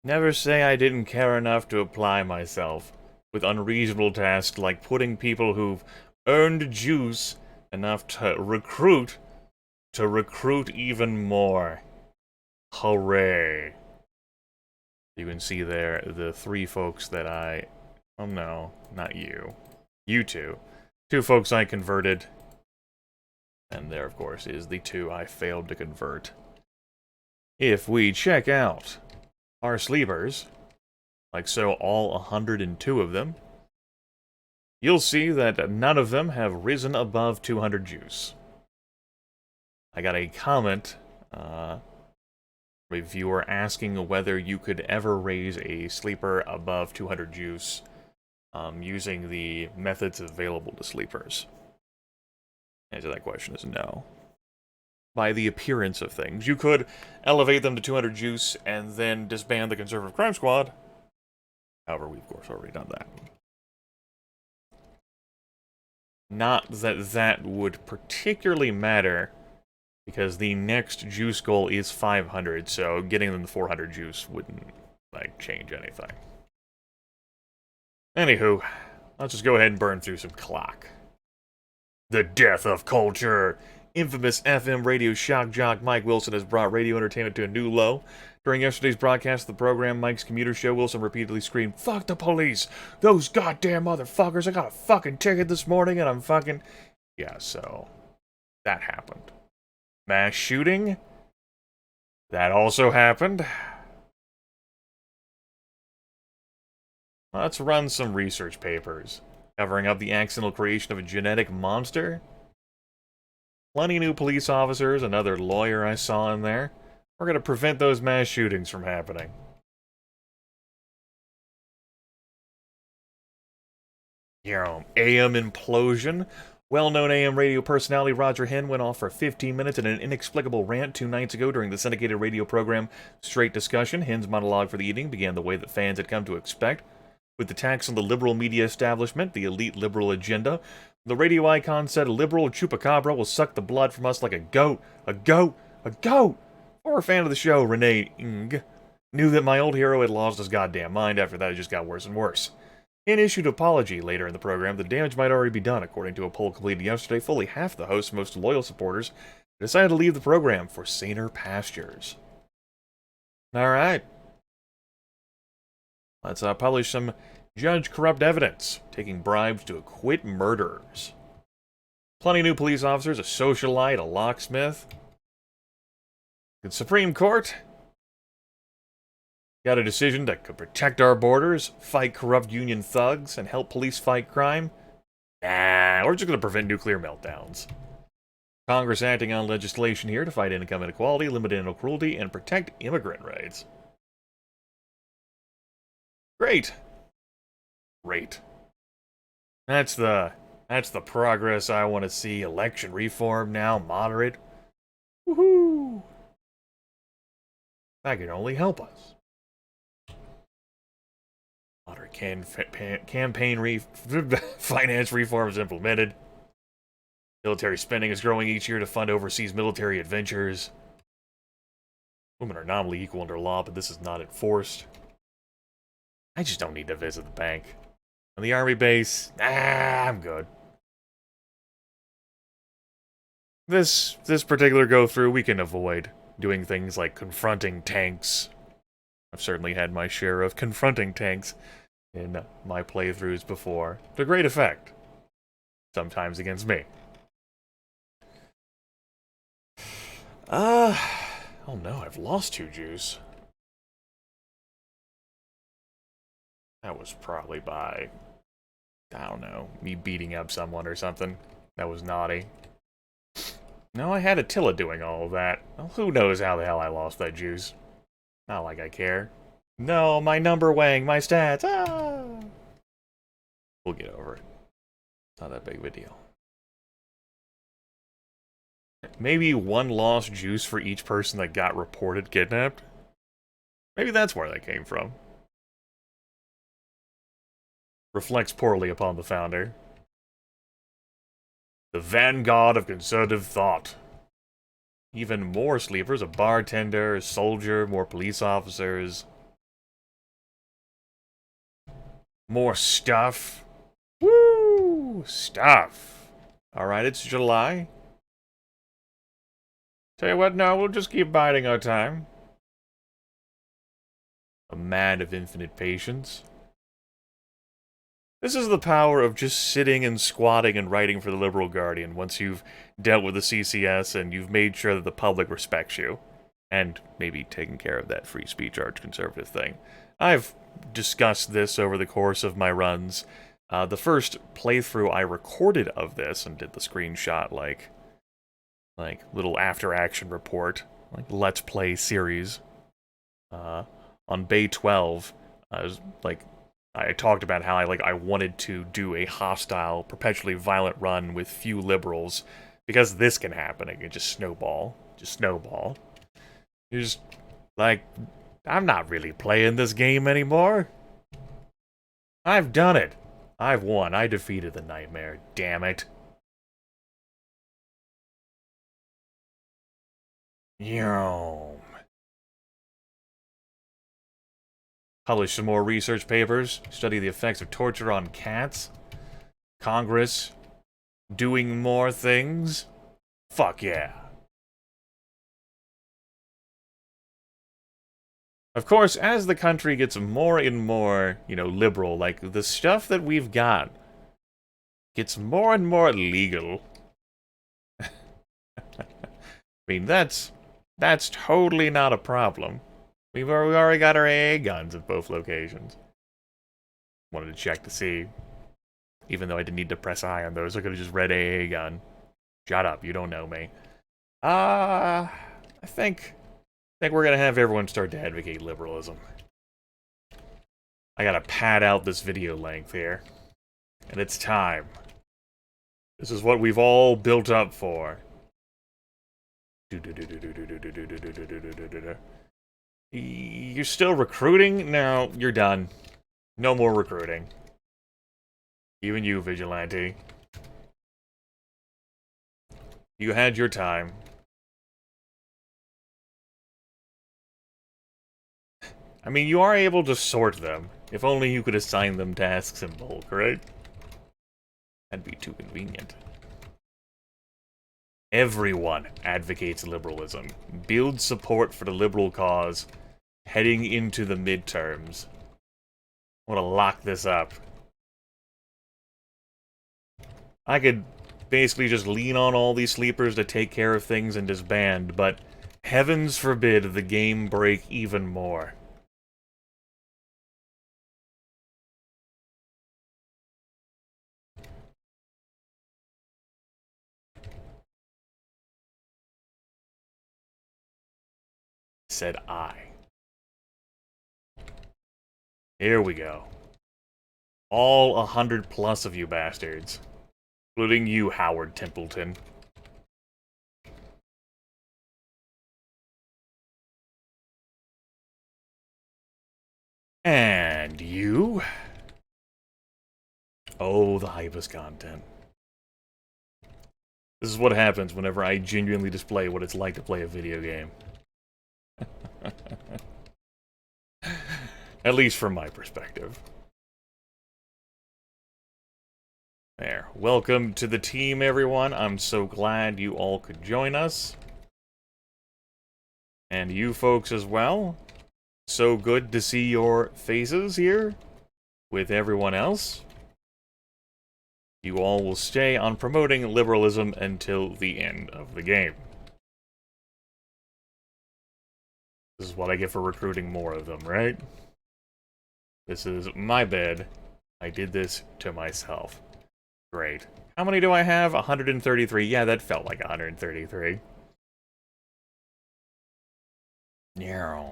Never say I didn't care enough to apply myself with unreasonable tasks like putting people who've earned juice enough to recruit even more. Hooray. You can see there the three folks that oh no, not you. You two. Two folks I converted. And there, of course, is the two I failed to convert. If we check out our sleepers, like so all 102 of them, you'll see that none of them have risen above 200 juice. I got a comment from a viewer asking whether you could ever raise a sleeper above 200 juice using the methods available to sleepers. The answer to that question is no. By the appearance of things, you could elevate them to 200 juice and then disband the Conservative Crime Squad. However, we've of course already done that. Not that that would particularly matter, because the next juice goal is 500, so getting them to 400 juice wouldn't, like, change anything. Anywho, let's just go ahead and burn through some clock. The death of culture! Infamous FM radio shock jock Mike Wilson has brought radio entertainment to a new low. During yesterday's broadcast of the program, Mike's commuter show, Wilson repeatedly screamed, "Fuck the police! Those goddamn motherfuckers! I got a fucking ticket this morning and I'm fucking..." Yeah, so that happened. Mass shooting? That also happened. Let's run some research papers. Covering up the accidental creation of a genetic monster? Plenty new police officers, another lawyer I saw in there. We're gonna prevent those mass shootings from happening. AM implosion. Well-known AM radio personality Roger Henn went off for 15 minutes in an inexplicable rant 2 nights ago during the syndicated radio program Straight Discussion. Henn's monologue for the evening began the way that fans had come to expect, with attacks on the liberal media establishment, the elite liberal agenda. The radio icon said, "Liberal chupacabra will suck the blood from us like a goat. A goat! A goat!" Former fan of the show, Renee Ng, knew that my old hero had lost his goddamn mind. After that, it just got worse and worse. In issued apology later in the program, the damage might already be done. According to a poll completed yesterday, fully half the host's most loyal supporters decided to leave the program for saner pastures. Alright. Let's publish some judge corrupt evidence, taking bribes to acquit murderers. Plenty of new police officers, a socialite, a locksmith. The Supreme Court got a decision that could protect our borders, fight corrupt union thugs, and help police fight crime. Nah, we're just going to prevent nuclear meltdowns. Congress acting on legislation here to fight income inequality, limit animal cruelty, and protect immigrant rights. Great. Great. That's the progress I want to see. Election reform now, moderate. Woohoo! That can only help us. Moderate campaign finance reforms implemented. Military spending is growing each year to fund overseas military adventures. Women are nominally equal under law, but this is not enforced. I just don't need to visit the bank. On the army base, I'm good. This particular go-through, we can avoid doing things like confronting tanks. I've certainly had my share of confronting tanks in my playthroughs before, to great effect. Sometimes against me. Oh no, I've lost 2 juice. That was probably by, I don't know, me beating up someone or something. That was naughty. No, I had Attila doing all of that. Well, who knows how the hell I lost that juice. Not like I care. No, my number weighing, my stats. Ah! We'll get over it. It's not that big of a deal. Maybe 1 lost juice for each person that got reported kidnapped? Maybe that's where that came from. Reflects poorly upon the founder. The vanguard of conservative thought. Even more sleepers, a bartender, a soldier, more police officers. More stuff. Woo! Stuff. Alright, it's July. Tell you what, no, we'll just keep biding our time. A man of infinite patience. This is the power of just sitting and squatting and writing for the Liberal Guardian once you've dealt with the CCS and you've made sure that the public respects you. And maybe taken care of that free speech arch-conservative thing. I've discussed this over the course of my runs. The first playthrough I recorded of this and did the screenshot, like little after-action report, like Let's Play series, on Bay 12, I talked about how I wanted to do a hostile, perpetually violent run with few liberals, because this can happen. It can just snowball. Just snowball. You're just, like, I'm not really playing this game anymore. I've done it. I've won. I defeated the nightmare. Damn it. Yo. Publish some more research papers. Study the effects of torture on cats. Congress. Doing more things. Fuck yeah. Of course, as the country gets more and more, liberal, like, the stuff that we've got gets more and more legal. I mean, that's totally not a problem. We already got our AA guns at both locations. Wanted to check to see. Even though I didn't need to press I on those, I could have just read AA gun. Shut up, you don't know me. I think we're gonna have everyone start to advocate liberalism. I gotta pad out this video length here. And it's time. This is what we've all built up for. You're still recruiting? No, you're done. No more recruiting. Even you, Vigilante. You had your time. I mean, you are able to sort them. If only you could assign them tasks in bulk, right? That'd be too convenient. Everyone advocates liberalism. Builds support for the liberal cause. Heading into the midterms. I want to lock this up. I could basically just lean on all these sleepers to take care of things and disband, but heavens forbid the game break even more. Said I. Here we go. All 100 plus of you bastards. Including you, Howard Templeton. And you? Oh, the hypest content. This is what happens whenever I genuinely display what it's like to play a video game. At least from my perspective. There. Welcome to the team, everyone. I'm so glad you all could join us. And you folks as well. So good to see your faces here with everyone else. You all will stay on promoting liberalism until the end of the game. This is what I get for recruiting more of them, right? This is my bed. I did this to myself. Great. How many do I have? 133. Yeah, that felt like 133. Yeah.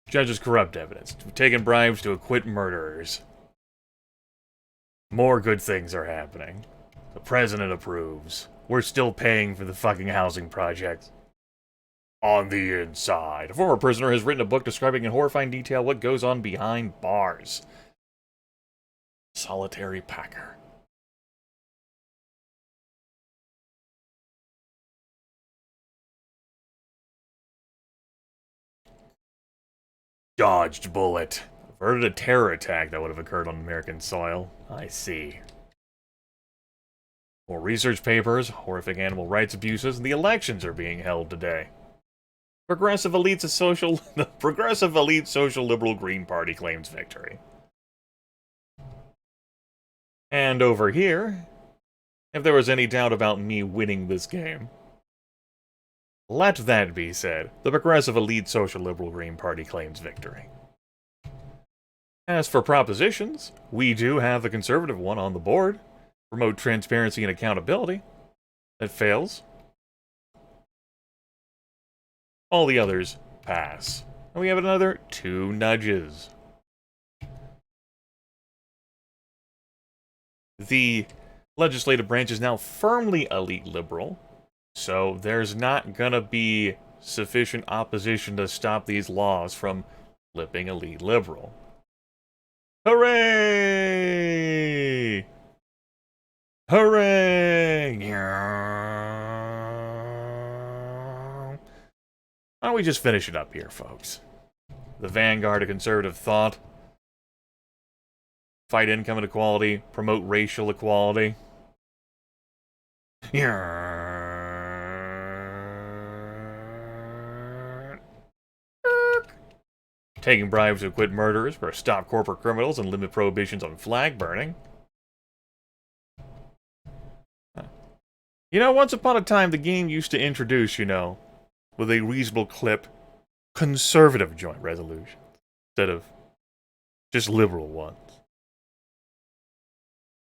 Judges corrupt evidence. We've taken bribes to acquit murderers. More good things are happening. The president approves. We're still paying for the fucking housing project. On the inside. A former prisoner has written a book describing in horrifying detail what goes on behind bars. Solitary Packer. Dodged bullet. Averted a terror attack that would have occurred on American soil. I see. More research papers, horrific animal rights abuses, and the elections are being held today. The Progressive Elite Social Liberal Green Party claims victory. And over here, if there was any doubt about me winning this game, let that be said. The Progressive Elite Social Liberal Green Party claims victory. As for propositions, we do have the conservative one on the board. Promote transparency and accountability. That fails. All the others pass. And we have another 2 nudges. The legislative branch is now firmly elite liberal, so there's not gonna be sufficient opposition to stop these laws from flipping elite liberal. Hooray! Hooray! Why don't we just finish it up here, folks? The vanguard of conservative thought. Fight income inequality. Promote racial equality. Taking bribes to acquit murderers, or stop corporate criminals and limit prohibitions on flag burning. You know, once upon a time, the game used to introduce, with a reasonable clip, conservative joint resolutions, instead of just liberal ones.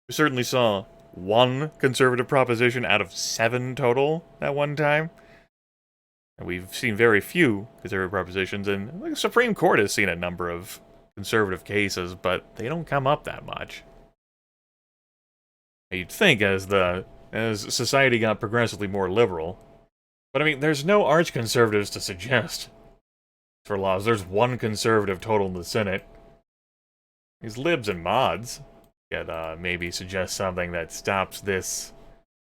We certainly saw one conservative proposition out of 7 total at one time. And we've seen very few conservative propositions, and the Supreme Court has seen a number of conservative cases, but they don't come up that much. You'd think as society got progressively more liberal, but I mean, there's no arch conservatives to suggest for laws. There's one conservative total in the Senate. These libs and mods could maybe suggest something that stops this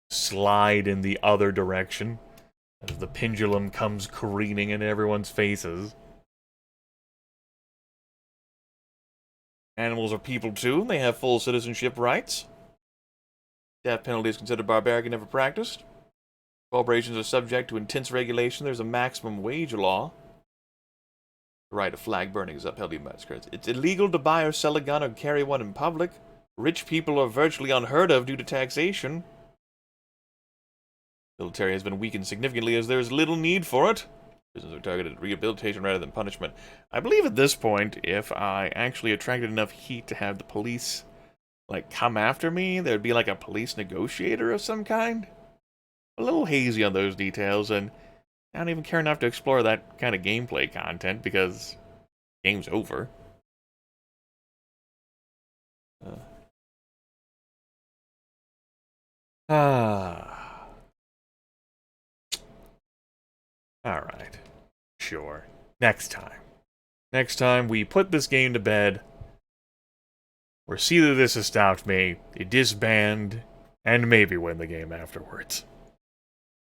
slide in the other direction as the pendulum comes careening in everyone's faces. Animals are people too, and they have full citizenship rights. Death penalty is considered barbaric and never practiced. Corporations are subject to intense regulation. There's a maximum wage law. The right of flag burning is upheld in mass courts. It's illegal to buy or sell a gun or carry one in public. Rich people are virtually unheard of due to taxation. The military has been weakened significantly as there is little need for it. Prisons are targeted at rehabilitation rather than punishment. I believe at this point, if I actually attracted enough heat to have the police, come after me, there'd be a police negotiator of some kind. A little hazy on those details, and I don't even care enough to explore that kind of gameplay content because game's over. Alright. Sure. Next time. Next time, we put this game to bed, or see that this has stopped me, disband, and maybe win the game afterwards.